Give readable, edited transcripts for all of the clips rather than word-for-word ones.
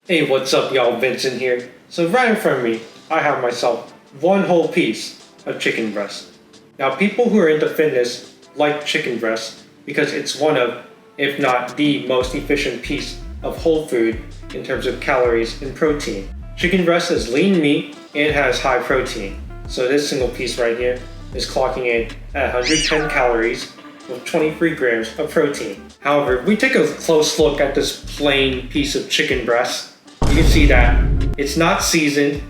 Hey, what's up y'all, Vincent here. So right in front of me, I have myself one whole piece of chicken breast. Now people who are into fitness like chicken breast because it's one of, if not the most efficient piece of whole food in terms of calories and protein. Chicken breast is lean meat and has high protein. So this single piece right here is clocking in at 110 calories with 23 grams of protein. However, if we take a close look at this plain piece of chicken breast, you can see that it's not seasoned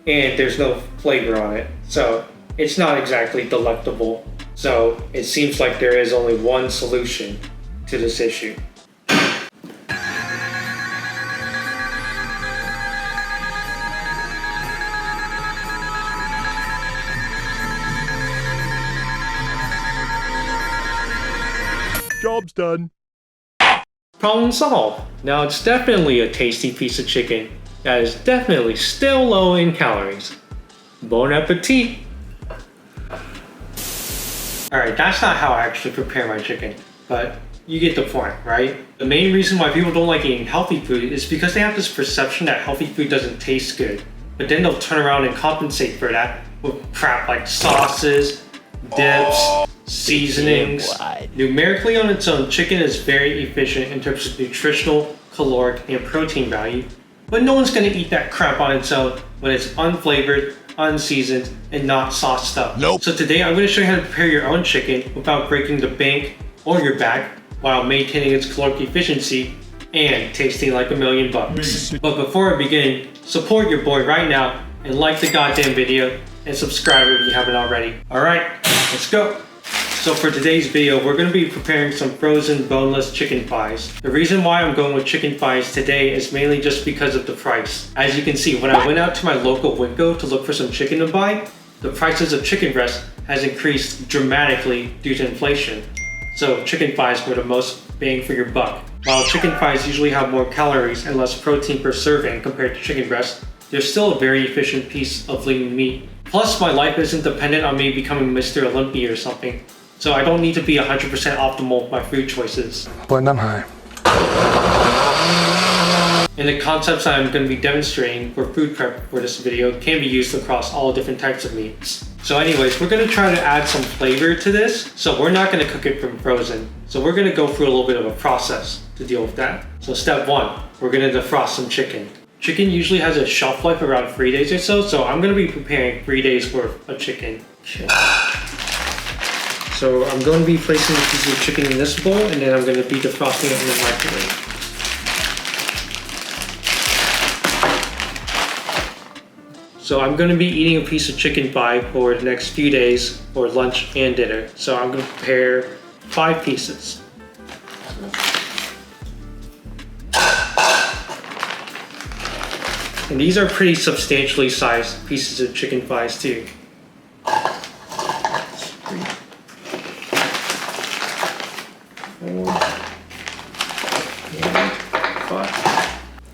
and there's no flavor on it. So it's not exactly delectable. So it seems like there is only one solution to this issue. Job's done. Problem solved. Now it's definitely a tasty piece of chicken that is definitely still low in calories. Bon appetit! Alright, that's not how I actually prepare my chicken, but you get the point, right? The main reason why people don't like eating healthy food is because they have this perception that healthy food doesn't taste good. But then they'll turn around and compensate for that with crap like sauces, dips, seasonings. Numerically on its own, chicken is very efficient in terms of nutritional, caloric, and protein value. But no one's gonna eat that crap on its own when it's unflavored, unseasoned, and not sauced up. Nope. So today I'm gonna show you how to prepare your own chicken without breaking the bank or your back while maintaining its caloric efficiency and tasting like $1,000,000. But before I begin, support your boy right now and like the goddamn video and subscribe if you haven't already. Alright, let's go. So for today's video, we're going to be preparing some frozen boneless chicken thighs. The reason why I'm going with chicken thighs today is mainly just because of the price. As you can see, when I went out to my local Winco to look for some chicken to buy, the prices of chicken breast has increased dramatically due to inflation. So chicken thighs were the most bang for your buck. While chicken thighs usually have more calories and less protein per serving compared to chicken breast, they're still a very efficient piece of lean meat. Plus, my life isn't dependent on me becoming Mr. Olympia or something. So I don't need to be 100% optimal with my food choices. Blend them high. And the concepts I'm going to be demonstrating for food prep for this video can be used across all different types of meats. So anyways, we're going to try to add some flavor to this. So we're not going to cook it from frozen. So we're going to go through a little bit of a process to deal with that. So step one, we're going to defrost some chicken. Chicken usually has a shelf life around 3 days or so. So I'm going to be preparing 3 days worth of chicken. So I'm going to be placing the piece of chicken in this bowl and then I'm going to be defrosting it in the microwave. So I'm going to be eating a piece of chicken thigh for the next few days for lunch and dinner. So I'm going to prepare 5 pieces. And these are pretty substantially sized pieces of chicken thighs too.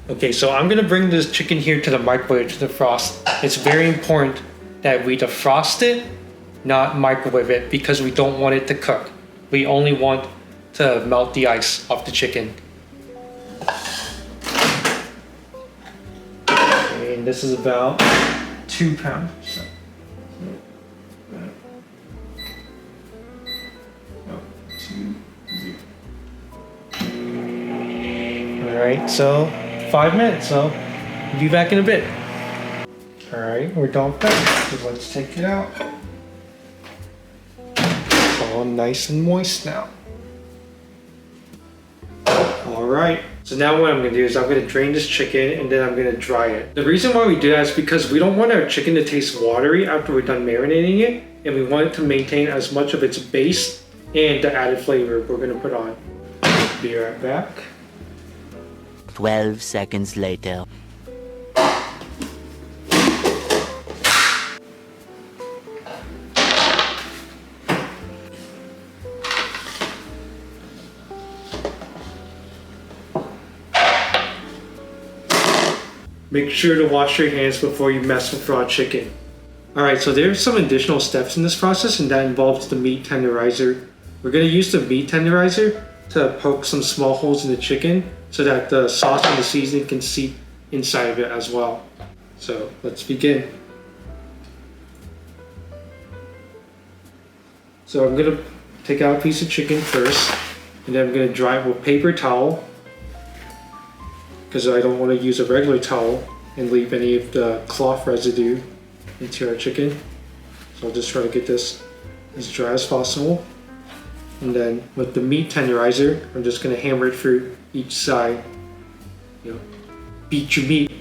Okay, so I'm gonna bring this chicken here to the microwave to defrost. It's very important that we defrost it, not microwave it, because we don't want it to cook. We only want to melt the ice off the chicken. And this is about 2 pounds. Alright, so 5 minutes, so we'll be back in a bit. Alright, we're done with that, so let's take it out. It's all nice and moist now. Alright, so now what I'm going to do is I'm going to drain this chicken and then I'm going to dry it. The reason why we do that is because we don't want our chicken to taste watery after we're done marinating it, and we want it to maintain as much of its base and the added flavor we're going to put on. Be right back. 12 seconds later. Make sure to wash your hands before you mess with raw chicken. Alright, so there's some additional steps in this process, and that involves the meat tenderizer. We're going to use the meat tenderizer to poke some small holes in the chicken so that the sauce and the seasoning can seep inside of it as well. So let's begin. So I'm gonna take out a piece of chicken first, and then I'm gonna dry it with paper towel, because I don't want to use a regular towel and leave any of the cloth residue into our chicken. So I'll just try to get this as dry as possible. And then with the meat tenderizer, I'm just gonna hammer it through each side. You know, beat your meat.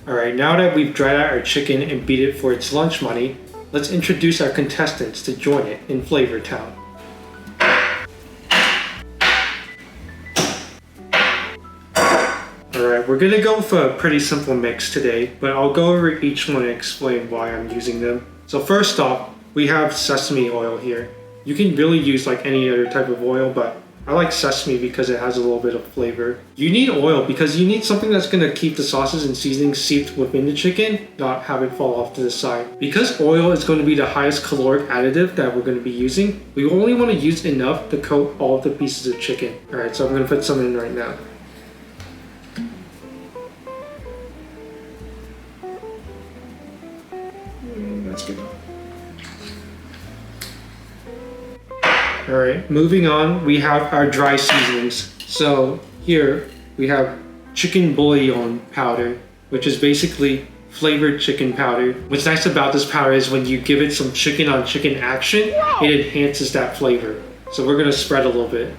Alright, now that we've dried out our chicken and beat it for its lunch money, let's introduce our contestants to join it in Flavor Town. Alright, we're gonna go with a pretty simple mix today, but I'll go over each one and explain why I'm using them. So first off, we have sesame oil here. You can really use like any other type of oil, but I like sesame because it has a little bit of flavor. You need oil because you need something that's going to keep the sauces and seasonings seeped within the chicken, not have it fall off to the side. Because oil is going to be the highest caloric additive that we're going to be using, we only want to use enough to coat all of the pieces of chicken. Alright, so I'm going to put some in right now. That's good. Alright, moving on, we have our dry seasonings. So here we have chicken bouillon powder, which is basically flavored chicken powder. What's nice about this powder is when you give it some chicken on chicken action, it enhances that flavor. So we're gonna spread a little bit.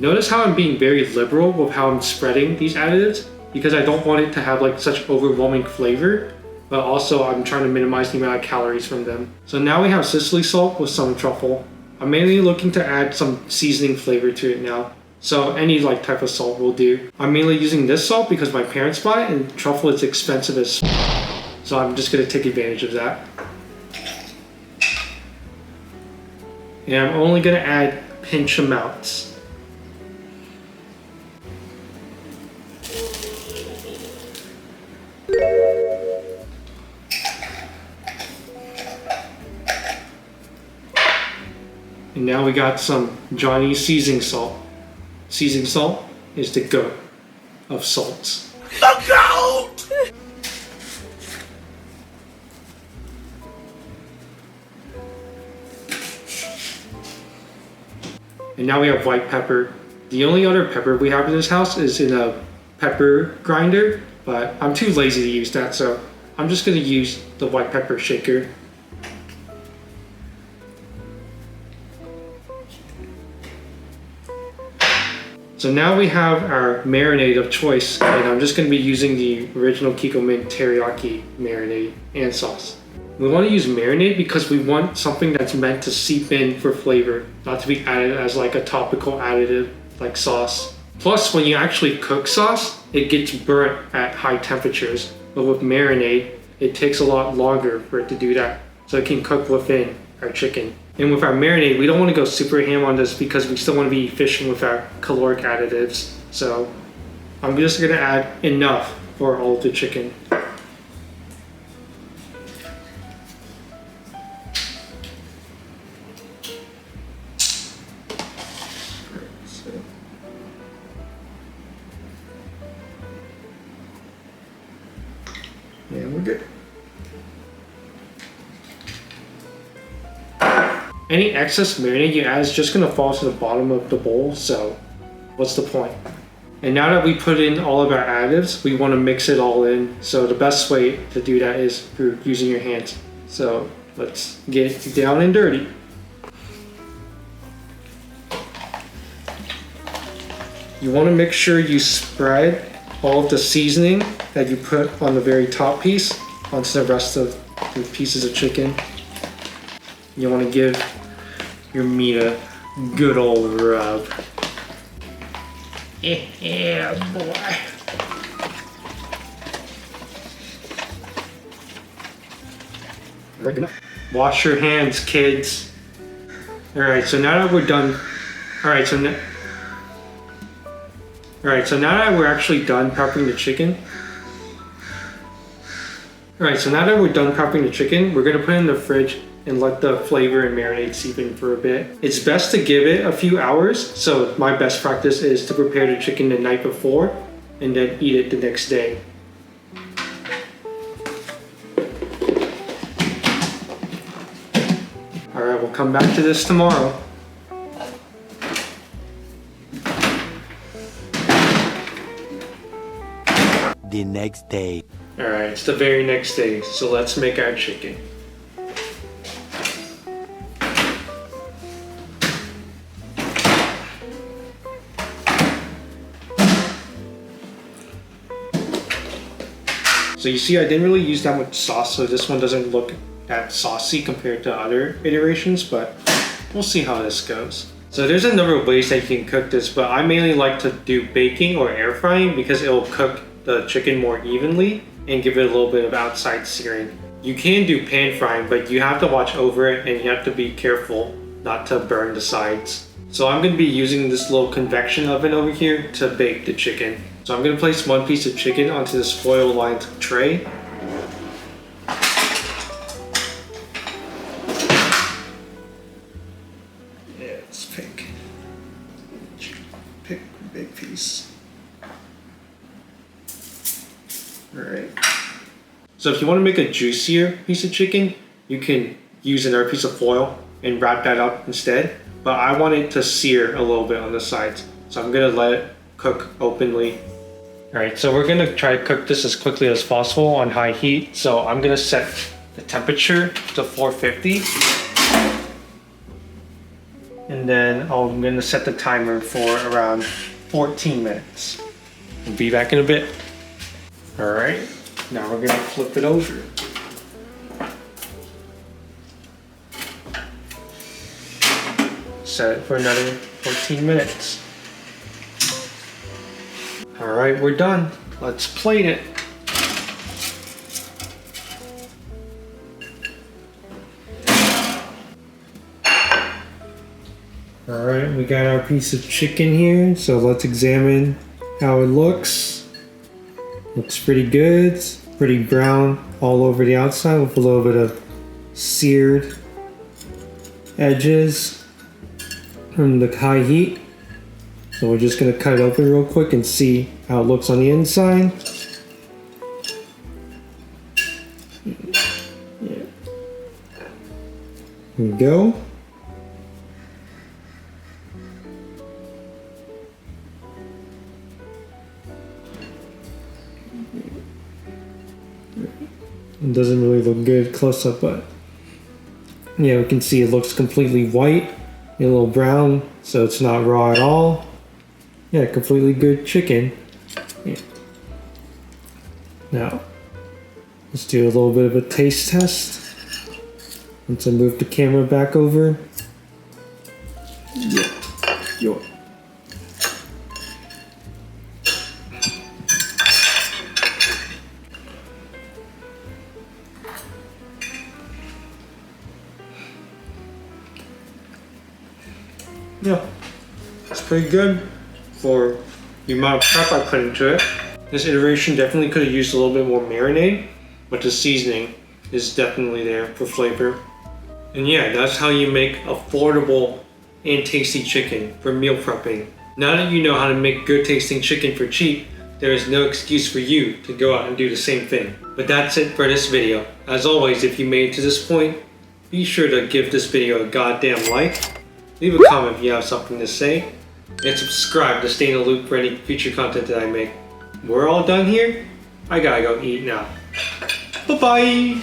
Notice how I'm being very liberal with how I'm spreading these additives, because I don't want it to have like such overwhelming flavor, but also I'm trying to minimize the amount of calories from them. So now we have Sicily salt with some truffle. I'm mainly looking to add some seasoning flavor to it now, so any like type of salt will do. I'm mainly using this salt because my parents buy it, and truffle is expensive as so I'm just gonna take advantage of that. And I'm only gonna add pinch amounts. And now we got some Johnny's seasoning salt. Seasoning salt is the goat of salts. The goat! And now we have white pepper. The only other pepper we have in this house is in a pepper grinder, but I'm too lazy to use that, so I'm just gonna use the white pepper shaker. So now we have our marinade of choice, and I'm just going to be using the original Kiko Mint teriyaki marinade and sauce. We want to use marinade because we want something that's meant to seep in for flavor, not to be added as like a topical additive like sauce. Plus, when you actually cook sauce, it gets burnt at high temperatures, but with marinade, it takes a lot longer for it to do that, so it can cook within our chicken. And with our marinade, we don't want to go super ham on this because we still want to be efficient with our caloric additives. So I'm just going to add enough for all of the chicken. Yeah, we're good. Any excess marinade you add is just going to fall to the bottom of the bowl, so what's the point? And now that we put in all of our additives, we want to mix it all in. So the best way to do that is through using your hands. So let's get down and dirty. You want to make sure you spread all of the seasoning that you put on the very top piece onto the rest of the pieces of chicken. You want to give your meat a good old rub. Yeah, boy. Wash your hands, kids. Alright, so now that we're done. Alright, so now that we're actually done prepping the chicken. Alright, so now that we're done prepping the chicken, we're gonna put it in the fridge and let the flavor and marinade seep in for a bit. It's best to give it a few hours, so my best practice is to prepare the chicken the night before and then eat it the next day. Alright, we'll come back to this tomorrow. The next day. Alright, it's the very next day, so let's make our chicken. So you see, I didn't really use that much sauce, so this one doesn't look that saucy compared to other iterations, but we'll see how this goes. So there's a number of ways that you can cook this, but I mainly like to do baking or air frying because it will cook the chicken more evenly and give it a little bit of outside searing. You can do pan frying, but you have to watch over it and you have to be careful not to burn the sides. So I'm going to be using this little convection oven over here to bake the chicken. So I'm going to place one piece of chicken onto this foil lined tray. Yeah, let's pick a big piece. Alright. So if you want to make a juicier piece of chicken, you can use another piece of foil and wrap that up instead. But I want it to sear a little bit on the sides. So I'm going to let it cook openly. Alright, so we're going to try to cook this as quickly as possible on high heat. So I'm going to set the temperature to 450. And then I'm going to set the timer for around 14 minutes. We'll be back in a bit. Alright, now we're going to flip it over. Set it for another 14 minutes. Alright, we're done. Let's plate it. Alright, we got our piece of chicken here, so let's examine how it looks. Looks pretty good. It's pretty brown all over the outside with a little bit of seared edges from the high heat. So we're just going to cut it open real quick and see how it looks on the inside. Yeah. Here we go. It doesn't really look good close up, but yeah, we can see it looks completely white, a little brown, so it's not raw at all. Yeah, completely good chicken. Yeah. Now, let's do a little bit of a taste test. Once I move the camera back over. Yeah. Yo. Yeah, it's pretty good for the amount of prep I put into it. This iteration definitely could have used a little bit more marinade, but the seasoning is definitely there for flavor. And yeah, that's how you make affordable and tasty chicken for meal prepping. Now that you know how to make good tasting chicken for cheap, there is no excuse for you to go out and do the same thing. But that's it for this video. As always, if you made it to this point, be sure to give this video a goddamn like. Leave a comment if you have something to say, and subscribe to stay in the loop for any future content that I make. We're all done here. I gotta go eat now. Bye-bye!